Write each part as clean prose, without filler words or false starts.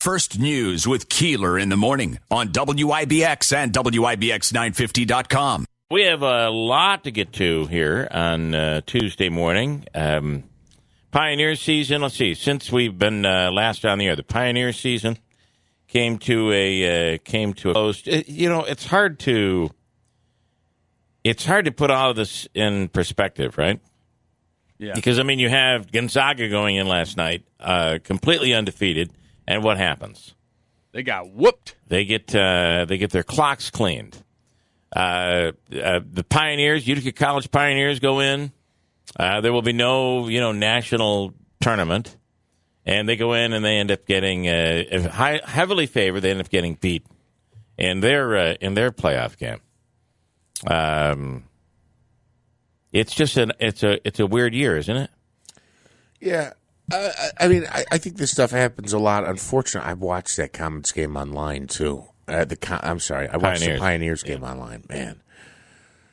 First News with Keeler in the morning on WIBX and WIBX950.com. We have a lot to get to here on Tuesday morning. Pioneer season, let's see, since we've been last on the air, the Pioneer season came to a close. It's hard to put all of this in perspective, right? Yeah. Because you have Gonzaga going in last night, completely undefeated, and what happens? They got whooped. They get their clocks cleaned. The Pioneers, Utica College Pioneers, go in. There will be no, national tournament, and they go in and they end up getting heavily favored. They end up getting beat in their playoff game. It's just it's a weird year, isn't it? Yeah. I think this stuff happens a lot. Unfortunately, I've watched that Comets game online too. I watched the Pioneers game online, man.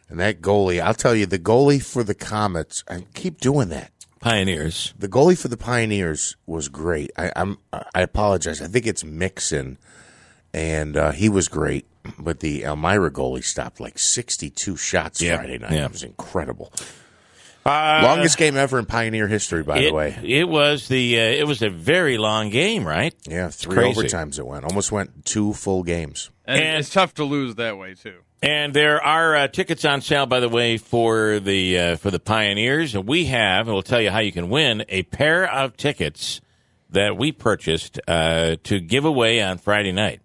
And that goalie, I'll tell you, the goalie for the Comets, I keep doing that. Pioneers. The goalie for the Pioneers was great. I apologize. I think it's Mixon, and he was great. But the Elmira goalie stopped like 62 shots Friday night. It was incredible. Longest game ever in Pioneer history, by the way. It was a very long game, right? Yeah, 3 overtimes it went. Almost went 2 full games. And it's tough to lose that way too. And there are tickets on sale, by the way, for the Pioneers. And we'll tell you how you can win a pair of tickets that we purchased to give away on Friday night.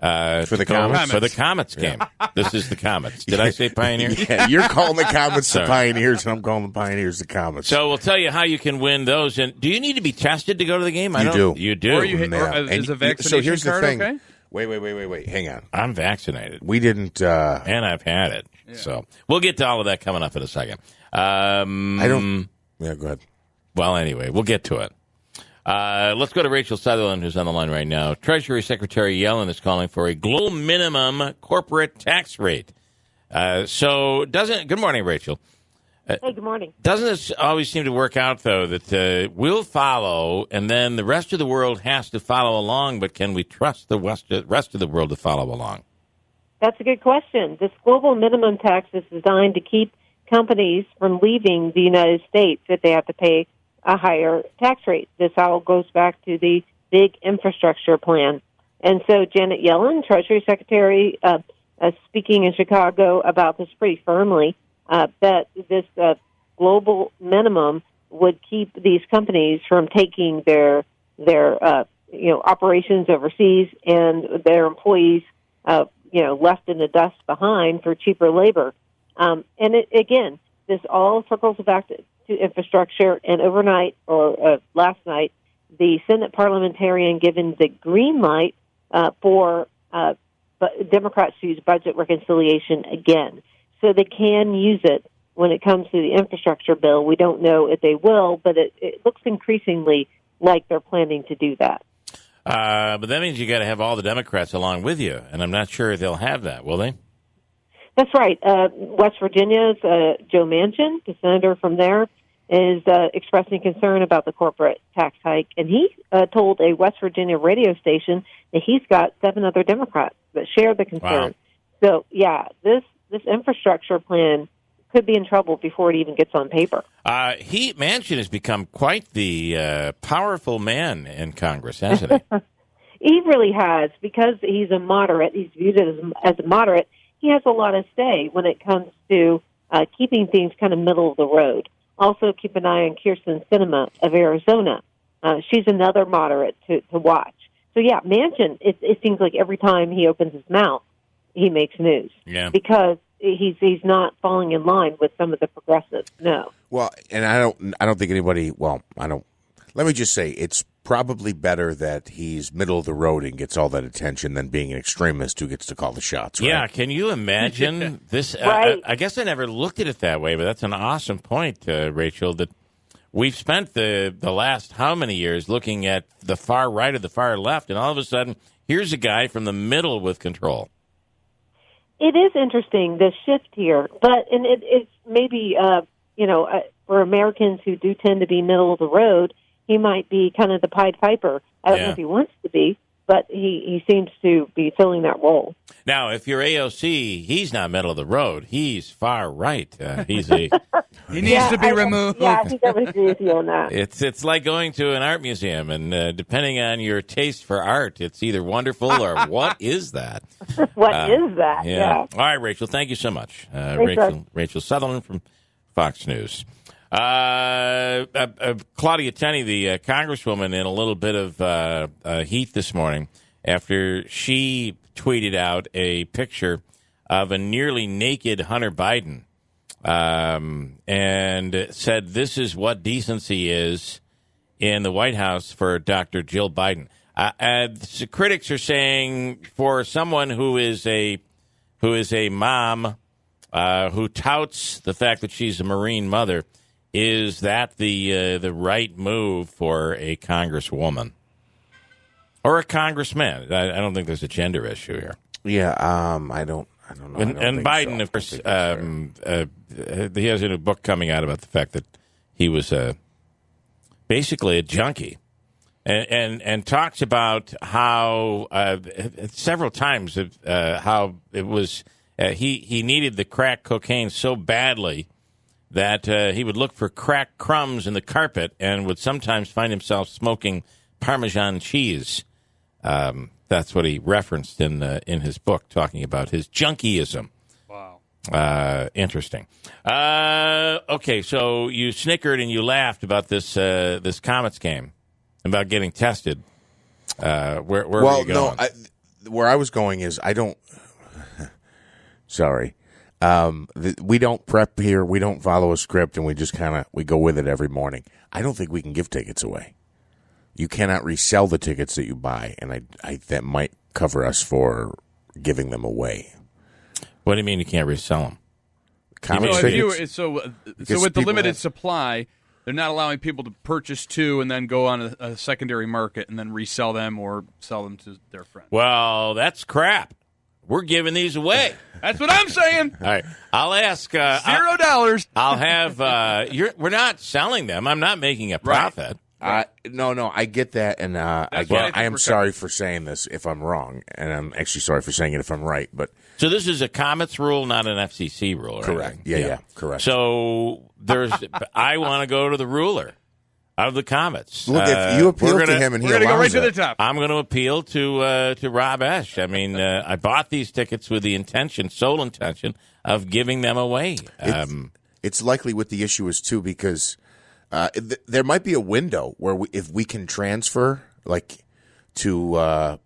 For the Comets? For the Comets game. Yeah. This is the Comets. Did I say Pioneers? Yeah, you're calling the Comets the Pioneers, and I'm calling the Pioneers the Comets. So we'll tell you how you can win those. And do you need to be tested to go to the game? You do. You do. Or is a vaccination so here's card the thing. okay? Wait. Hang on. I'm vaccinated. We didn't. And I've had it. Yeah. So we'll get to all of that coming up in a second. I don't. Yeah, go ahead. Well, anyway, we'll get to it. Let's go to Rachel Sutherland, who's on the line right now. Treasury Secretary Yellen is calling for a global minimum corporate tax rate. Good morning, Rachel. Hey, good morning. Doesn't this always seem to work out, though, that we'll follow, and then the rest of the world has to follow along, but can we trust the rest of the world to follow along? That's a good question. This global minimum tax is designed to keep companies from leaving the United States if they have to pay a higher tax rate. This all goes back to the big infrastructure plan. And so Janet Yellen, Treasury Secretary, speaking in Chicago about this pretty firmly, that this global minimum would keep these companies from taking their operations overseas and their employees left in the dust behind for cheaper labor. Again, this all circles back to infrastructure. And overnight or last night, the Senate parliamentarian given the green light for Democrats to use budget reconciliation again. So they can use it when it comes to the infrastructure bill. We don't know if they will, but it looks increasingly like they're planning to do that. But that means you got to have all the Democrats along with you, and I'm not sure they'll have that, will they? That's right. West Virginia's Joe Manchin, the senator from there, is expressing concern about the corporate tax hike, and he told a West Virginia radio station that he's got 7 other Democrats that share the concern. Wow. So, yeah, this infrastructure plan could be in trouble before it even gets on paper. Manchin has become quite the powerful man in Congress, hasn't he? He really has, because he's a moderate. He's viewed as a moderate. He has a lot of say when it comes to keeping things kind of middle of the road. Also, keep an eye on Kyrsten Sinema of Arizona. She's another moderate to watch. So, yeah, Manchin, it seems like every time he opens his mouth, he makes news. Yeah. Because he's not falling in line with some of the progressives. No. Well, and I don't think anybody. Well, I don't. Let me just say, it's probably better that he's middle of the road and gets all that attention than being an extremist who gets to call the shots. Right? Yeah. Can you imagine this? Right. I guess I never looked at it that way, but that's an awesome point, Rachel. That we've spent the last how many years looking at the far right or the far left, and all of a sudden, here's a guy from the middle with control. It is interesting, the shift here, but it's maybe for Americans who do tend to be middle of the road, he might be kind of the Pied Piper. I don't know if he wants to be, but he seems to be filling that role. Now, if you're AOC, he's not middle of the road. He's far right. He's a. He needs to be removed. Yeah, I think I would agree with you on that. It's like going to an art museum, and depending on your taste for art, it's either wonderful or what is that? What is that? Yeah. All right, Rachel. Thank you so much, Thanks, Rachel Sutherland from Fox News. Claudia Tenney, the congresswoman, in a little bit of heat this morning after she tweeted out a picture of a nearly naked Hunter Biden and said, "This is what decency is in the White House for Dr. Jill Biden." The critics are saying for someone who is a mom who touts the fact that she's a Marine mother, is that the right move for a congresswoman or a congressman? I don't think there's a gender issue here. Yeah, I don't know. And Biden, of course, he has a new book coming out about the fact that he was basically a junkie, and talks about how several times how it was he needed the crack cocaine so badly that he would look for crack crumbs in the carpet and would sometimes find himself smoking Parmesan cheese. That's what he referenced in his book, talking about his junkieism. Wow. Interesting. Okay, so you snickered and you laughed about this Comets game, about getting tested. Where were you going? No, where I was going is I don't. Sorry. We don't prep here. We don't follow a script, and we just we go with it every morning. I don't think we can give tickets away. You cannot resell the tickets that you buy, and I that might cover us for giving them away. What do you mean you can't resell them? So with the limited supply, they're not allowing people to purchase two and then go on a secondary market and then resell them or sell them to their friends. Well, that's crap. We're giving these away. That's what I'm saying. All right. I'll ask. $0. I'll have. We're not selling them. I'm not making a profit. No, I get that, and again, I am sorry for saying this if I'm wrong, and I'm actually sorry for saying it if I'm right. But so this is a Comets rule, not an FCC rule, right? Correct. Yeah, correct. So I want to go to the ruler of the Comets. Look, if you appeal to him and he allows go right to the top. I'm going to appeal to Rob Esch. I mean, I bought these tickets with the sole intention of giving them away. It's likely what the issue is too, because there might be a window where if we can transfer, like to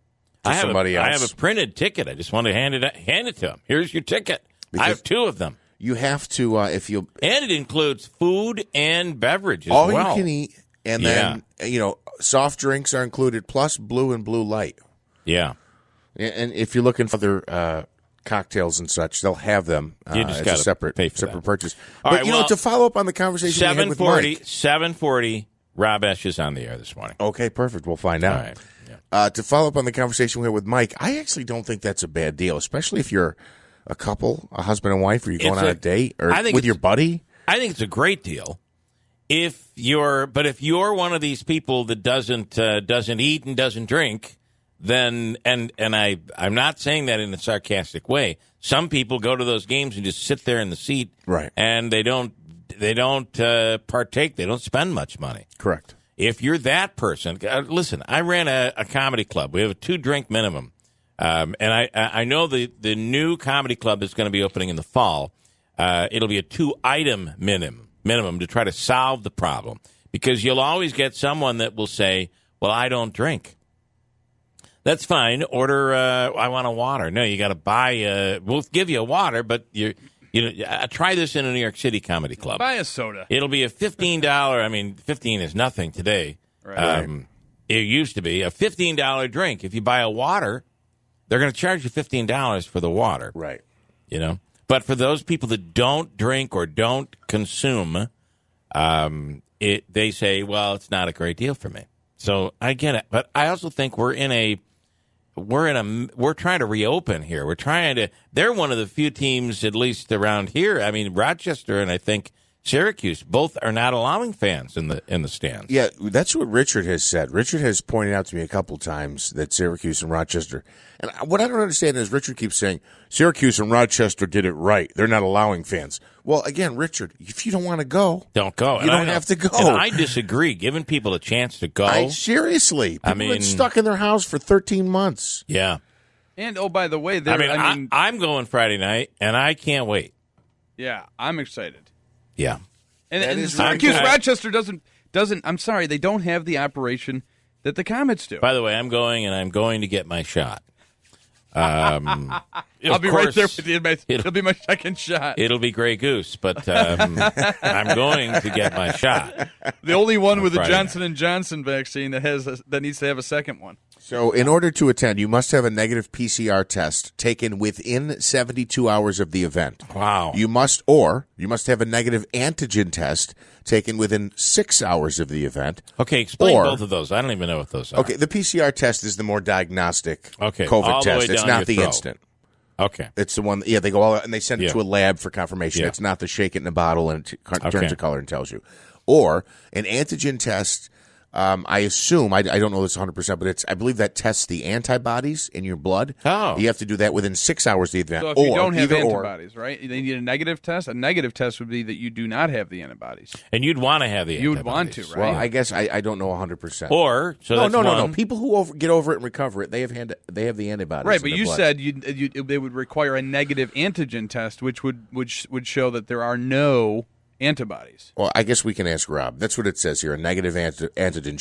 somebody else. I have a printed ticket. I just want to hand it to him. Here's your ticket. I have two of them. You have to and it includes food and beverage as all well. You can eat, and then soft drinks are included, plus blue and blue light. Yeah, and if you're looking for other cocktails and such, they'll have them. You just got a separate purchase. All but right, to follow up on the conversation 7:40, Rob Esch is on the air this morning. Okay, perfect. We'll find out. All right. Yeah. To follow up on the conversation we had with Mike, I actually don't think that's a bad deal, especially if you're a couple, a husband and wife, or you're going on a date, or with your buddy. I think it's a great deal. If you're one of these people that doesn't eat and doesn't drink, then I'm not saying that in a sarcastic way. Some people go to those games and just sit there in the seat, right? And they don't partake. They don't spend much money. Correct. If you're that person, listen. I ran a comedy club. We have a 2-drink minimum. And I know the new comedy club is going to be opening in the fall. It'll be a 2-item minimum to try to solve the problem, because you'll always get someone that will say, "Well, I don't drink." That's fine. Order. I want a water. No, you got to buy. We'll give you a water, but try this in a New York City comedy club. Buy a soda. It'll be a $15. I mean, 15 is nothing today. Right. It used to be a $15 drink. If you buy a water, they're going to charge you $15 for the water. Right. But for those people that don't drink or don't consume, they say, well, it's not a great deal for me. So I get it. But I also think we're trying to reopen here. They're one of the few teams, at least around here. I mean, Rochester and I think Syracuse, both are not allowing fans in the stands. Yeah, that's what Richard has said. Richard has pointed out to me a couple times that Syracuse and Rochester, and what I don't understand is Richard keeps saying Syracuse and Rochester did it right. They're not allowing fans. Well, again, Richard, if you don't want to go, don't go. You don't have to go. And I disagree. Giving people a chance to go. Seriously, people have been stuck in their house for 13 months. Yeah. And by the way, I'm going Friday night, and I can't wait. Yeah, I'm excited. Yeah, and Syracuse Rochester doesn't. I'm sorry, they don't have the operation that the Comets do. By the way, I'm going, and I'm going to get my shot. I'll be right there with you. It'll be my second shot. It'll be Grey Goose, but I'm going to get my shot. The only one with the Johnson & Johnson vaccine that needs to have a second one. So in order to attend, you must have a negative PCR test taken within 72 hours of the event. Wow. You must have a negative antigen test taken within 6 hours of the event. Okay, explain both of those. I don't even know what those are. Okay, the PCR test is the more diagnostic COVID all the test. way It's down not your the throat. instant. Okay. It's the one, they go all out and they send it to a lab for confirmation. Yeah. It's not the shake it in a bottle and it turns a color and tells you. Or an antigen test, I assume, I don't know this 100%, but I believe that tests the antibodies in your blood. Oh. You have to do that within 6 hours of the event. So if you don't have antibodies, right, they need a negative test. A negative test would be that you do not have the antibodies. And you'd want to have the antibodies. You would want to, right? Well, I guess I don't know 100%. Or, no. People who get over it and recover it, they have the antibodies. Right, but in you blood. said they would require a negative antigen test, which would show that there are no antibodies. Well, I guess we can ask Rob. That's what it says here, a negative antigen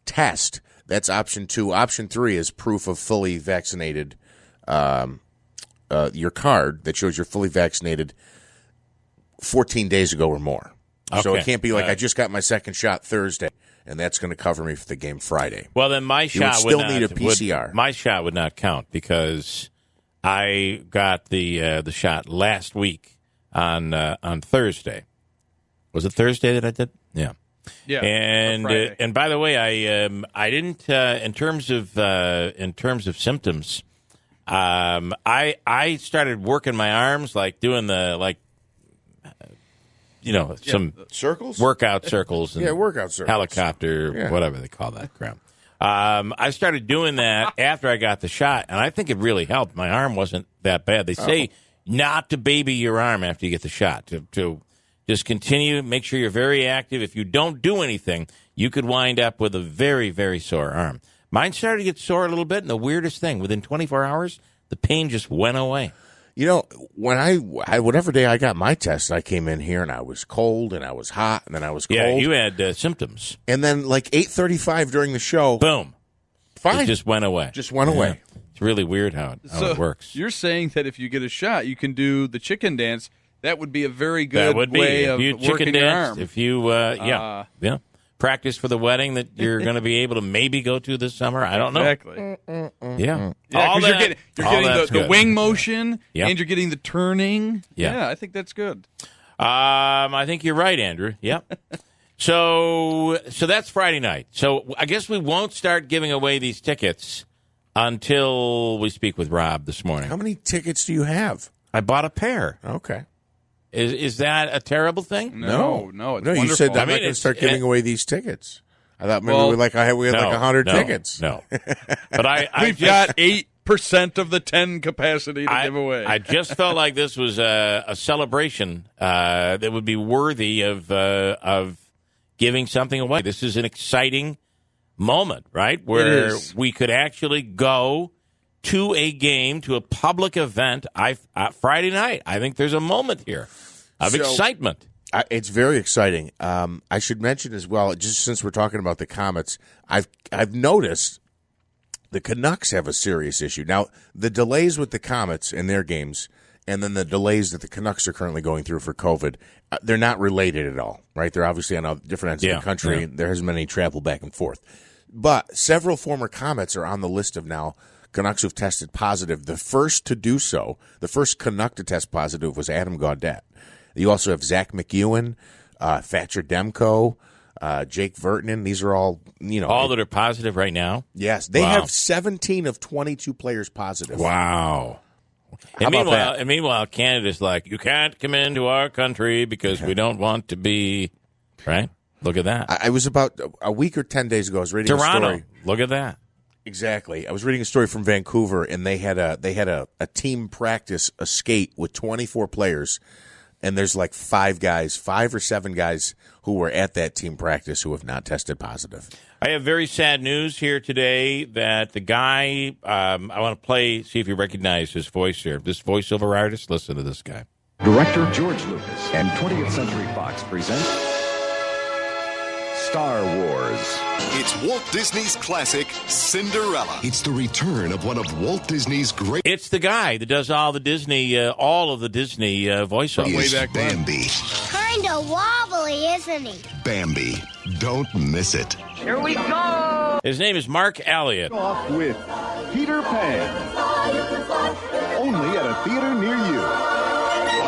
test. That's option 2. Option 3 is proof of fully vaccinated, your card that shows you're fully vaccinated 14 days ago or more. Okay. So it can't be like I just got my second shot Thursday, and that's going to cover me for the game Friday. Well, then my shot would still need a PCR. My shot would not count because I got the shot last week on Thursday. Was it Thursday that I did? Yeah. Yeah, and by the way, I didn't in terms of symptoms. I started working my arms, like doing the some circles, workout circles, and workout circles, helicopter, whatever they call that crap. I started doing that after I got the shot, and I think it really helped. My arm wasn't that bad. They say not to baby your arm after you get the shot. To just continue, make sure you're very active. If you don't do anything, you could wind up with a very, very sore arm. Mine started to get sore a little bit, and the weirdest thing, within 24 hours, the pain just went away. You know, when whatever day I got my test, I came in here and I was cold and I was hot and then I was cold. Yeah, you had symptoms. And then like 8:35 during the show, boom, fine, it just went away. Just went away. It's really weird how it works. You're saying that if you get a shot, you can do the chicken dance. That would be a very good way of working your arm. If you, practice for the wedding that you're going to be able to maybe go to this summer. I don't know. Exactly. Yeah. Because you're getting the wing motion, yep. and you're getting the turning. Yeah, I think that's good. I think you're right, Andrew. Yep. So that's Friday night. So I guess we won't start giving away these tickets until we speak with Rob this morning. How many tickets do you have? I bought a pair. Okay. Is that a terrible thing? No, it's wonderful. You said I'm not going to start giving away these tickets. I thought maybe we had 100 tickets. No, but we've got 8% of the 10 capacity to give away. I just felt like this was a celebration that would be worthy of giving something away. This is an exciting moment, right? Where we could actually go to a game, to a public event Friday night. I think there's a moment here of excitement. It's very exciting. I should mention as well, just since we're talking about the Comets, I've noticed the Canucks have a serious issue. Now, the delays with the Comets in their games and then the delays that the Canucks are currently going through for COVID, they're not related at all, right? They're obviously on different ends of the country. Yeah. There hasn't been any travel back and forth. But several former Comets are on the list of now Canucks who've tested positive. The first to do so, the first Canuck to test positive was Adam Gaudette. You also have Zach McEwen, Thatcher Demko, Jake Vertanen. These are all, all that are positive right now? Yes. They have 17 of 22 players positive. Wow. And meanwhile, Canada's like, you can't come into our country because we don't want to be, right? Look at that. I was about a week or 10 days ago. I was reading Toronto. a story. Look at that. Exactly. I was reading a story from Vancouver, and they had a team practice, a skate with 24 players, and there's like 5 or 7 guys who were at that team practice who have not tested positive. I have very sad news here today that the guy, I want to see if you recognize his voice here. This voiceover artist, listen to this guy. Director George Lucas and 20th Century Fox present Star Wars. It's Walt Disney's classic, Cinderella. It's the return of one of Walt Disney's great... It's the guy that does all of the Disney voiceovers. Way back Bambi. Kinda wobbly, isn't he? Bambi. Don't miss it. Here we go! His name is Mark Elliott. Off with Peter Pan. Only at a theater near you.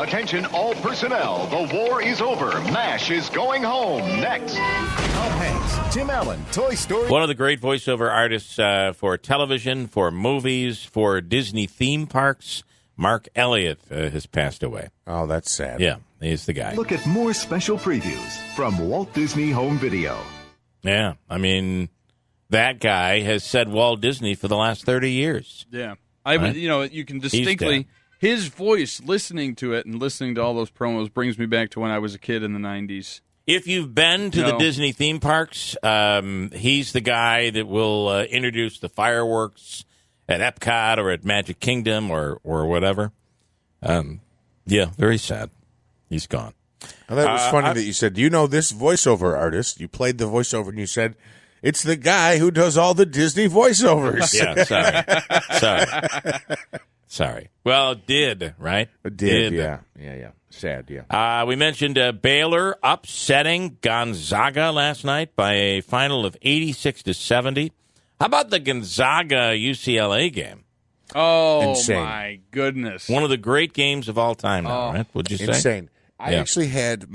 Attention all personnel. The war is over. MASH is going home. Next. Tom Hanks, Tim Allen, Toy Story. One of the great voiceover artists for television, for movies, for Disney theme parks, Mark Elliott has passed away. Oh, that's sad. Yeah, he's the guy. Look at more special previews from Walt Disney Home Video. Yeah, I mean, that guy has said Walt Disney for the last 30 years. Yeah. Right? You can distinctly... His voice, listening to it and listening to all those promos, brings me back to when I was a kid in the 90s. If you've been to the Disney theme parks, he's the guy that will introduce the fireworks at Epcot or at Magic Kingdom or whatever. Yeah, very sad. He's gone. I thought it was funny that you said, do you know this voiceover artist? You played the voiceover and you said, it's the guy who does all the Disney voiceovers. Yeah, sorry. Well, it did, right? It did, yeah. Sad, yeah. We mentioned Baylor upsetting Gonzaga last night by a final of 86-70. How about the Gonzaga-UCLA game? Oh, Insane. My goodness. One of the great games of all time now, right? What'd you say? Insane. I actually had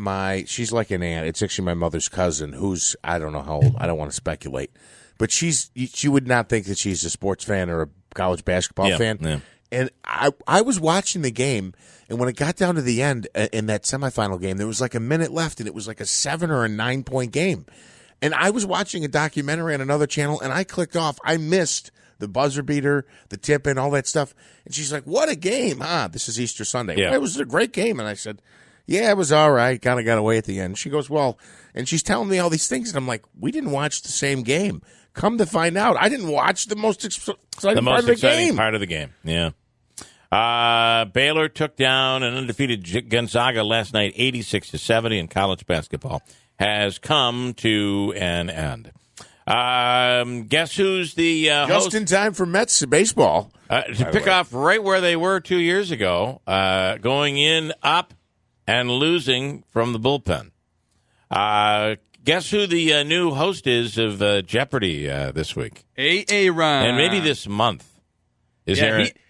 she's like an aunt. It's actually my mother's cousin who's, I don't know how old. I don't want to speculate. But you would not think that she's a sports fan or a college basketball fan. Yeah. And I was watching the game, and when it got down to the end in that semifinal game, there was like a minute left, and it was like a 7 or a 9 point game. And I was watching a documentary on another channel, and I clicked off. I missed the buzzer beater, the tip, and all that stuff. And she's like, "What a game, huh?" This is Easter Sunday. Yeah. Well, it was a great game. And I said, "Yeah, it was all right. Kind of got away at the end." She goes, "Well," and she's telling me all these things, and I'm like, "We didn't watch the same game." Come to find out, I didn't watch the most exciting part of the game. Part of the game, yeah. Baylor took down an undefeated Gonzaga last night, 86-70, and college basketball has come to an end. Guess who's the just host? in time for Mets baseball To pick off right where they were 2 years ago, going in up and losing from the bullpen. Guess who the new host is of Jeopardy this week? Aaron. And maybe this month is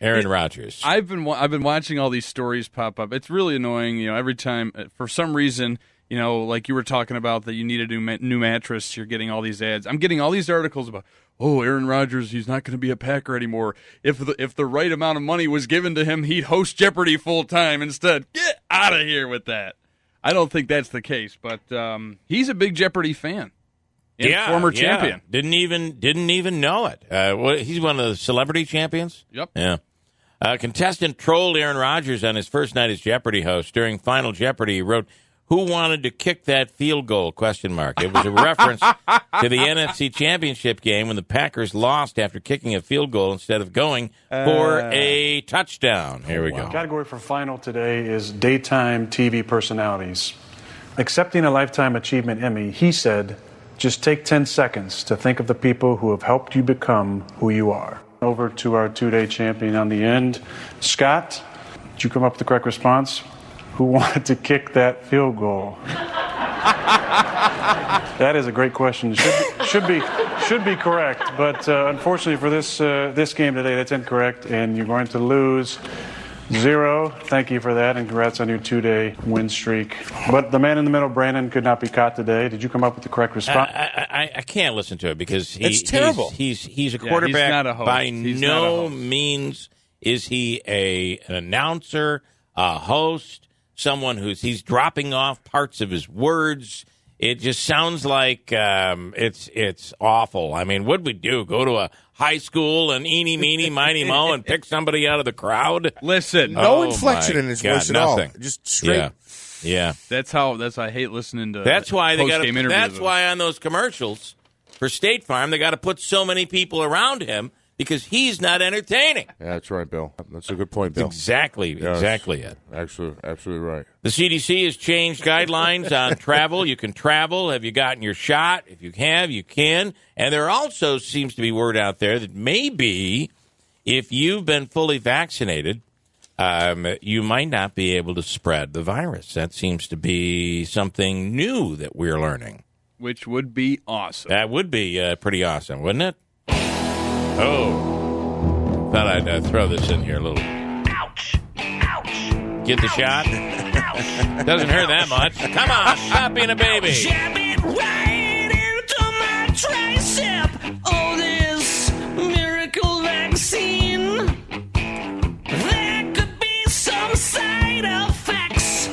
Aaron Rodgers. I've been watching all these stories pop up. It's really annoying. Every time, for some reason, like you were talking about that you need a new mattress, you're getting all these ads. I'm getting all these articles about, Aaron Rodgers, he's not going to be a Packer anymore. If the right amount of money was given to him, he'd host Jeopardy full time instead. Get out of here with that. I don't think that's the case, but he's a big Jeopardy fan. Former champion. Didn't even know it. He's one of the celebrity champions. Yep. Yeah. Contestant trolled Aaron Rodgers on his first night as Jeopardy host. During Final Jeopardy, he wrote, "Who wanted to kick that field goal?" ? It was a reference to the NFC Championship game when the Packers lost after kicking a field goal instead of going for a touchdown. Here we go. The category for final today is daytime TV personalities. Accepting a Lifetime Achievement Emmy, he said, "Just take 10 seconds to think of the people who have helped you become who you are." Over to our two-day champion on the end. Scott, did you come up with the correct response? Who wanted to kick that field goal? That is a great question. Should be correct, but unfortunately for this game today, that's incorrect, and you're going to lose 0. Thank you for that, and congrats on your 2-day win streak. But the man in the middle, Brandon, could not be caught today. Did you come up with the correct response? I can't listen to it because it's terrible. He's a quarterback. He's not a host. By no means Is he an announcer, a host, someone he's dropping off parts of his words? It just sounds like it's awful. I mean, what'd we do? Go to a high school and eeny, meeny, miny, mo and pick somebody out of the crowd? Listen. No inflection in his voice at nothing. all. Just straight. Yeah. That's how I hate listening to That's why they got. interviews. That's why on those commercials for State Farm, they got to put so many people around him because he's not entertaining. Yeah, that's right, Bill. That's a good point, Bill. Exactly it. Absolutely right. The CDC has changed guidelines on travel. You can travel. Have you gotten your shot? If you have, you can. And there also seems to be word out there that maybe if you've been fully vaccinated, you might not be able to spread the virus. That seems to be something new that we're learning. Which would be awesome. That would be pretty awesome, wouldn't it? Oh. Thought I'd throw this in here a little. Ouch! Ouch! Get the shot? Doesn't hurt that much. Come on, stop being a baby. Jab it right into my tricep. Oh, this miracle vaccine. There could be some side effects.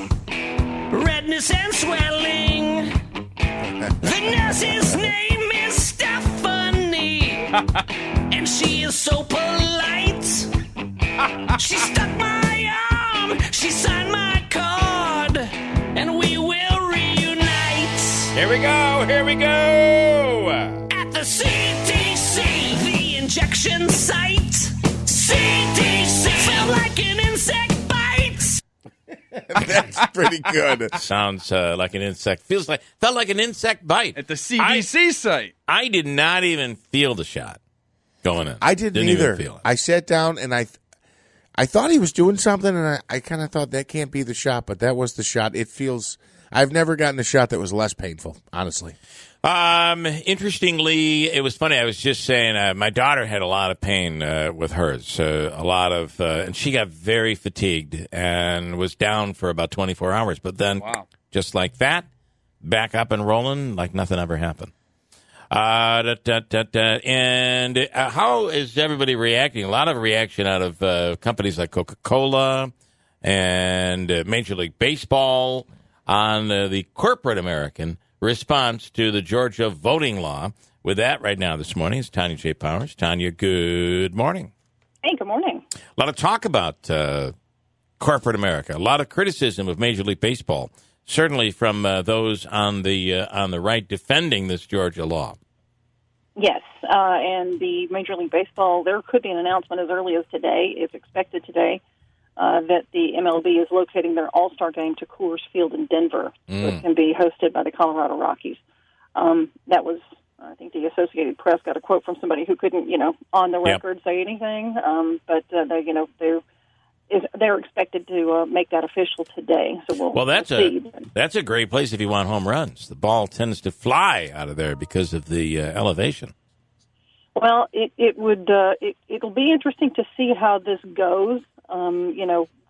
Redness and swelling. The nurse's name is Stephanie. And she is so polite. She stuck my arm. She signed my card. And we will reunite. Here we go. At the CDC, the injection site. CDC felt like an insect bite. That's pretty good. Sounds like an insect. Felt like an insect bite. At the CDC site. I did not even feel the shot going in. I didn't either. Even feel it. I sat down and I thought he was doing something, and I kind of thought that can't be the shot, but that was the shot. It feels. I've never gotten a shot that was less painful, honestly. Interestingly, it was funny. I was just saying my daughter had a lot of pain with hers, and she got very fatigued and was down for about 24 hours. But then, just like that, back up and rolling like nothing ever happened. And how is everybody reacting? A lot of reaction out of companies like Coca-Cola and Major League Baseball on the corporate American response to the Georgia voting law. With that right now this morning is Tanya J. Powers. Tanya, good morning. Hey, good morning. A lot of talk about corporate America, a lot of criticism of Major League Baseball, certainly from those on the right defending this Georgia law. Yes, and the Major League Baseball, there could be an announcement as early as today, it's expected today, that the MLB is locating their All-Star game to Coors Field in Denver. So it can be hosted by the Colorado Rockies. That was, I think the Associated Press got a quote from somebody who couldn't, on the record say anything, but they're expected to make that official today. So we'll see. That's a great place if you want home runs. The ball tends to fly out of there because of the elevation. Well, it'll be interesting to see how this goes.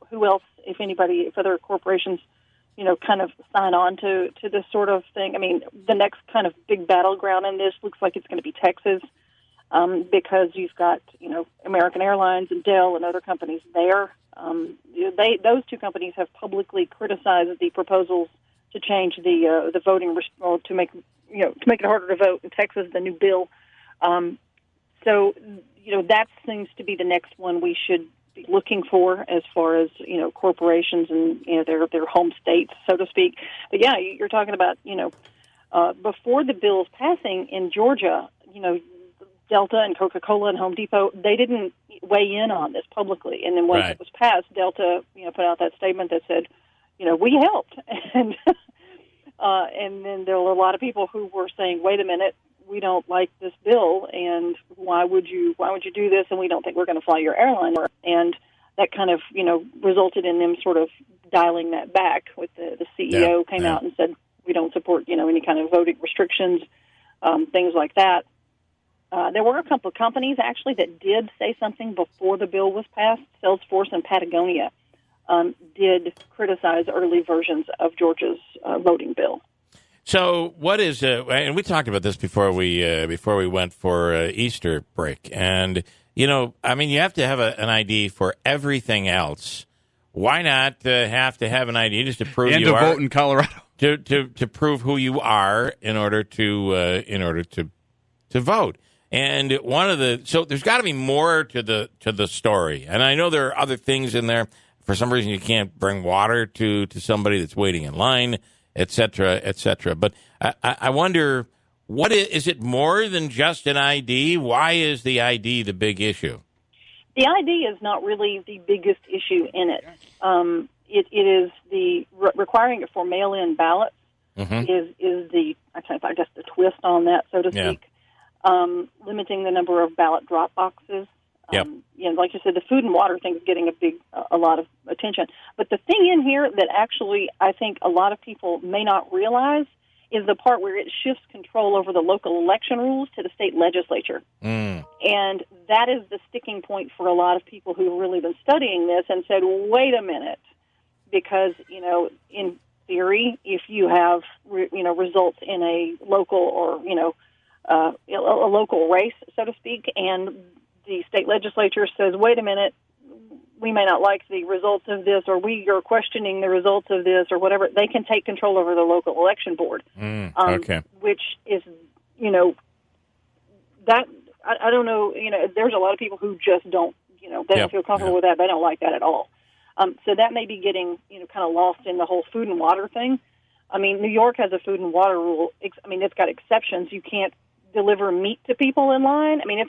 Who else, if anybody, if other corporations, kind of sign on to this sort of thing. I mean, the next kind of big battleground in this looks like it's going to be Texas, because you've got, American Airlines and Dell and other companies there. Those two companies have publicly criticized the proposals to change the voting, to make it harder to vote in Texas, the new bill. So that seems to be the next one we should be looking for as far as corporations and their home states, so to speak. But yeah, you're talking about before the bill's passing in Georgia, Delta and Coca-Cola and Home Depot, they didn't weigh in on this publicly. And then once it was passed, Delta, put out that statement that said, we helped. And then there were a lot of people who were saying, wait a minute, we don't like this bill, and why would you do this? And we don't think we're going to fly your airline. And that kind of, resulted in them sort of dialing that back. With the CEO came out and said, we don't support, any kind of voting restrictions, things like that. There were a couple of companies, actually, that did say something before the bill was passed. Salesforce and Patagonia did criticize early versions of Georgia's voting bill. So what is, and we talked about this before we went for Easter break, and you have to have an ID for everything else. Why not have to have an ID just to prove and you to are vote in Colorado? To prove who you are in order to vote. And so there's got to be more to the story. And I know there are other things in there. For some reason, you can't bring water to somebody that's waiting in line, et cetera, et cetera. But I wonder, is it more than just an ID? Why is the ID the big issue? The ID is not really the biggest issue in it. It is the requiring it for mail-in ballots is the twist on that, so to speak. Limiting the number of ballot drop boxes. Like you said, the food and water thing is getting a lot of attention. But the thing in here that actually I think a lot of people may not realize is the part where it shifts control over the local election rules to the state legislature. And that is the sticking point for a lot of people who've really been studying this and said, wait a minute, because, in theory, if you have, results in a local or, a local race, so to speak, and the state legislature says, wait a minute, we may not like the results of this, or we are questioning the results of this, or whatever, they can take control over the local election board. Which is, that, I don't know, there's a lot of people who just don't, they don't feel comfortable with that. They don't like that at all. So that may be getting, kind of lost in the whole food and water thing. I mean, New York has a food and water rule. I mean, it's got exceptions. You can't deliver meat to people in line. I mean,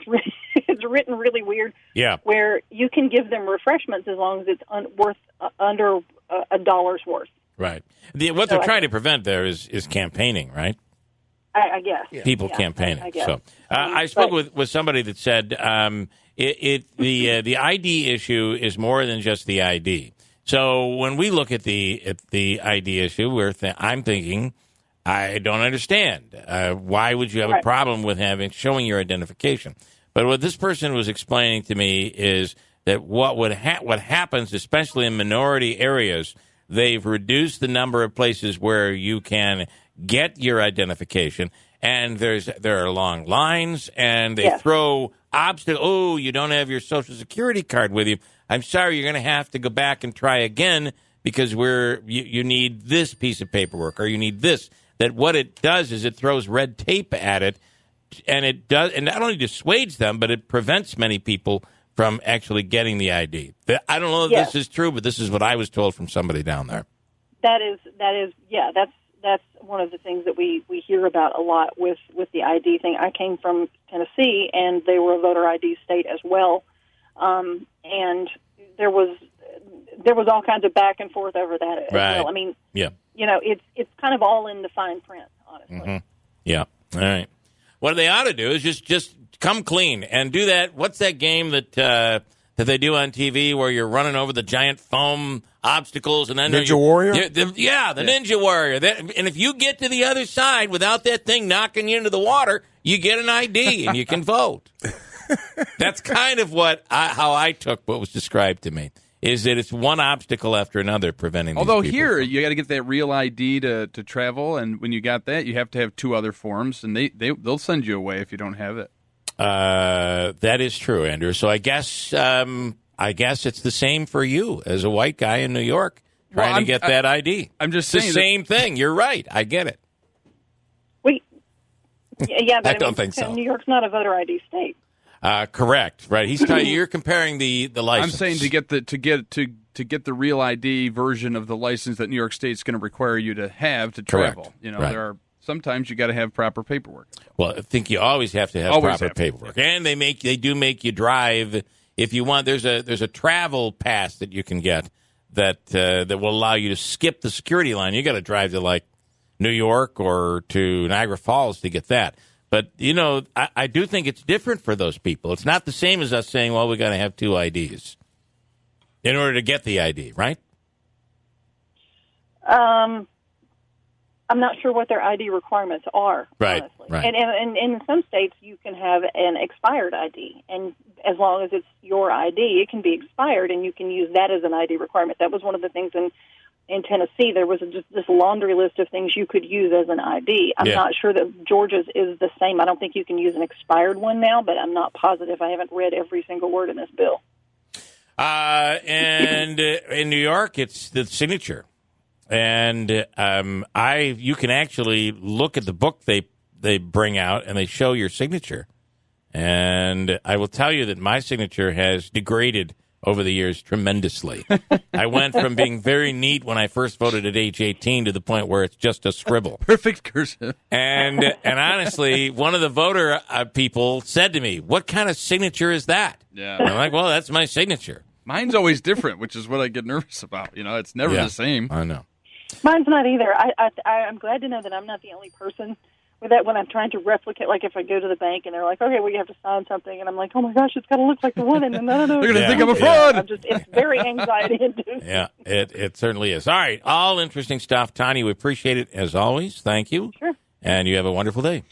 it's written really weird. Where you can give them refreshments as long as it's worth under $1's worth. Right. What they're trying to prevent there is campaigning, right? I guess people campaigning. I guess. So I spoke with somebody that said the ID issue is more than just the ID. So when we look at the ID issue, I'm thinking, I don't understand. Why would you have a problem with showing your identification? But what this person was explaining to me is that what happens, especially in minority areas, they've reduced the number of places where you can get your identification, and there are long lines, and they throw obstacles. Oh, you don't have your Social Security card with you. I'm sorry, you're going to have to go back and try again because you need this piece of paperwork or you need this. That what it does is it throws red tape at it, and not only dissuades them, but it prevents many people from actually getting the ID. I don't know if this is true, but this is what I was told from somebody down there. That's one of the things that we hear about a lot with the ID thing. I came from Tennessee, and they were a voter ID state as well, and there was all kinds of back and forth over that as well. I mean, it's kind of all in the fine print, honestly. Yeah. All right. What they ought to do is just come clean and do that. What's that game that they do on TV where you're running over the giant foam obstacles and then Ninja Warrior? The Ninja Warrior. And if you get to the other side without that thing knocking you into the water, you get an ID and you can vote. That's kind of how I took what was described to me. Is that it's one obstacle after another preventing these Although people here, you got to get that real ID to travel, and when you got that, you have to have 2 other forms, and they'll send you away if you don't have it. That is true, Andrew. So I guess it's the same for you as a white guy in New York trying to get that ID. I'm just saying the same thing. You're right. I get it. But I don't think so. New York's not a voter ID state. Correct. Right. You're comparing the license. I'm saying to get the real ID version of the license that New York State's going to require you to have to travel. Correct. There are sometimes you got to have proper paperwork. Well, I think you always have to have proper paperwork, and they do make you drive if you want. There's a travel pass that you can get that will allow you to skip the security line. You got to drive to like New York or to Niagara Falls to get that. But, I do think it's different for those people. It's not the same as us saying, well, we got to have 2 IDs in order to get the ID, right? I'm not sure what their ID requirements are, honestly. Right. And in some states, you can have an expired ID. And as long as it's your ID, it can be expired, and you can use that as an ID requirement. That was one of the things in Tennessee, there was just this laundry list of things you could use as an ID. I'm not sure that Georgia's is the same. I don't think you can use an expired one now, but I'm not positive. I haven't read every single word in this bill. And in New York, it's the signature. And you can actually look at the book they bring out, and they show your signature. And I will tell you that my signature has degraded over the years tremendously. I went from being very neat when I first voted at age 18 to the point where it's just a scribble. Perfect cursive. And honestly, one of the voter people said to me, "What kind of signature is that?" Yeah. And I'm like, "Well, that's my signature." Mine's always different, which is what I get nervous about. It's never the same. I know. Mine's not either. I'm glad to know that I'm not the only person with that when I'm trying to replicate, like if I go to the bank and they're like, okay, well, you have to sign something, and I'm like, oh my gosh, it's got to look like the one, and then they're going to think I'm a fraud. It's very anxiety-inducing. Yeah, it certainly is. All right, all interesting stuff. Tanya, we appreciate it as always. Thank you. Sure. And you have a wonderful day.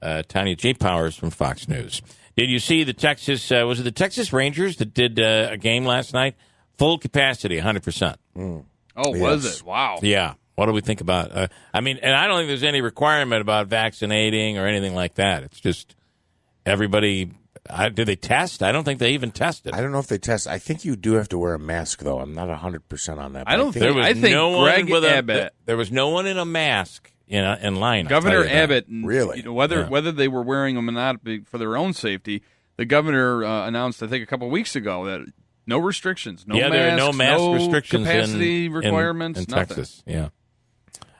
Tanya J. Powers from Fox News. Did you see the Texas, was it the Texas Rangers that did a game last night? Full capacity, 100%. Oh, was it? Wow. Yeah. What do we think about and I don't think there's any requirement about vaccinating or anything like that. It's just everybody, do they test? I don't think they even tested. I don't know if they test. I think you do have to wear a mask, though. I'm not 100% on that. I don't think Greg Abbott. There was no one in a mask in line. Governor Abbott, really? Whether they were wearing them or not for their own safety, the governor announced, I think, a couple of weeks ago that no restrictions, masks, there are no mask restrictions capacity requirements, in nothing. Texas. Yeah.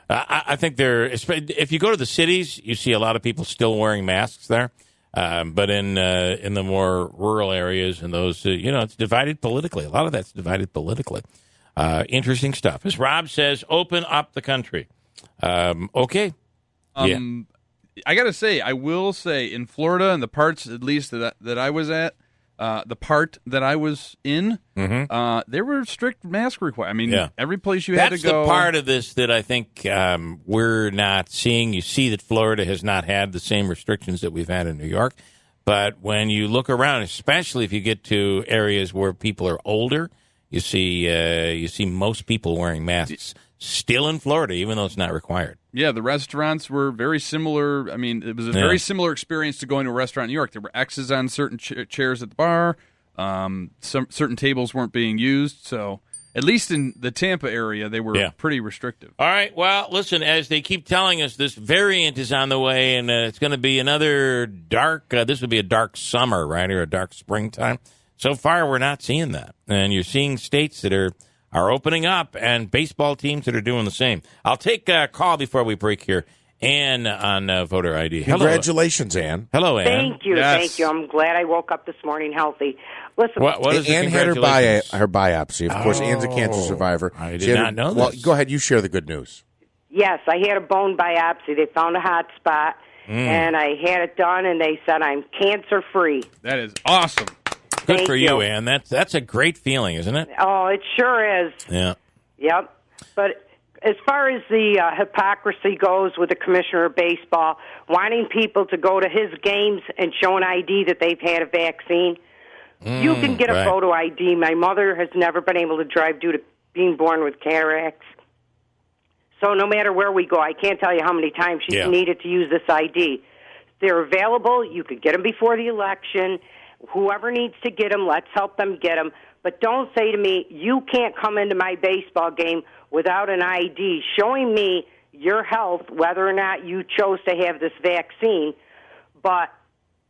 I think if you go to the cities, you see a lot of people still wearing masks there. But in the more rural areas and those, it's divided politically. A lot of that's divided politically. Interesting stuff. As Rob says, open up the country. Okay. I got to say, I will say, in Florida and the parts, at least, that I was at, the part that I was in, there were strict mask requirements. Every place you had to go. That's the part of this that I think we're not seeing. You see that Florida has not had the same restrictions that we've had in New York. But when you look around, especially if you get to areas where people are older, you see most people wearing masks still in Florida, even though it's not required. Yeah, the restaurants were very similar. I mean, it was a very similar experience to going to a restaurant in New York. There were X's on certain chairs at the bar. Some certain tables weren't being used. So at least in the Tampa area, they were pretty restrictive. All right. Well, listen, as they keep telling us, this variant is on the way, and it's going to be another dark, this would be a dark summer, right, or a dark springtime. So far, we're not seeing that. And you're seeing states that are opening up and baseball teams that are doing the same. I'll take a call before we break here. Ann on voter ID. Congratulations, Ann. Hello, Ann. Thank you. Yes. Thank you. I'm glad I woke up this morning healthy. Listen, what is Ann had her biopsy. Of course, Ann's a cancer survivor. I did not know this. Well, go ahead. You share the good news. yes, I had a bone biopsy. They found a hot spot, and I had it done, and they said I'm cancer-free. That is awesome. Good Thank for you, Ann. That's a great feeling, isn't it? Oh, it sure is. Yeah. Yep. But as far as the hypocrisy goes with the commissioner of baseball, wanting people to go to his games and show an ID that they've had a vaccine, you can get a photo ID. My mother has never been able to drive due to being born with cataracts. So no matter where we go, I can't tell you how many times she's needed to use this ID. They're available. You could get them before the election. Whoever needs to get them, let's help them get them. But don't say to me, you can't come into my baseball game without an ID showing me your health, whether or not you chose to have this vaccine. But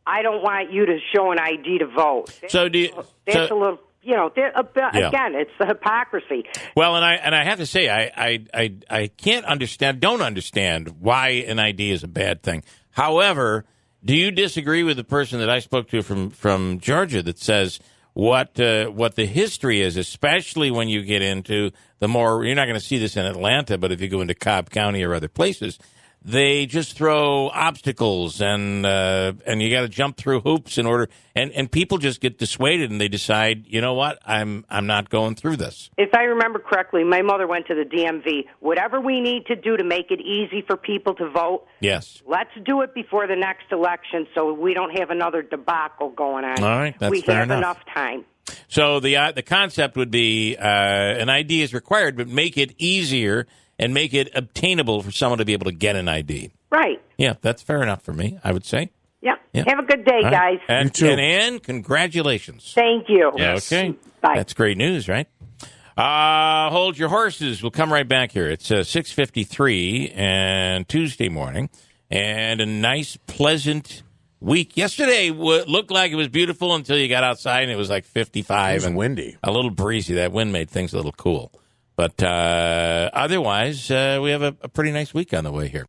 I don't want you to show an ID to vote. So do you, that's a little, again, it's the hypocrisy. Well, and I have to say, I don't understand why an ID is a bad thing. However, do you disagree with the person that I spoke to from Georgia that says what the history is, especially when you get into the more, you're not going to see this in Atlanta, but if you go into Cobb County or other places, they just throw obstacles and you got to jump through hoops in order, and people just get dissuaded and they decide, you know what, I'm not going through this. If I remember correctly, my mother went to the DMV. Whatever we need to do to make it easy for people to vote, yes, let's do it before the next election so we don't have another debacle going on. All right, that's we fair have enough. enough time. So the concept would be an ID is required, but make it easier and make it obtainable for someone to be able to get an ID. Right. Yeah, that's fair enough for me, I would say. Yeah. Yeah. Have a good day, All guys. right. You too. And Ann, congratulations. Thank you. Yes. Okay. Bye. That's great news, right? Hold your horses. We'll come right back here. It's 6:53 and Tuesday morning, and a nice, pleasant week. Yesterday looked like it was beautiful until you got outside and it was like 55 It was and windy. a little breezy. That wind made things a little cool. But otherwise, we have a pretty nice week on the way here.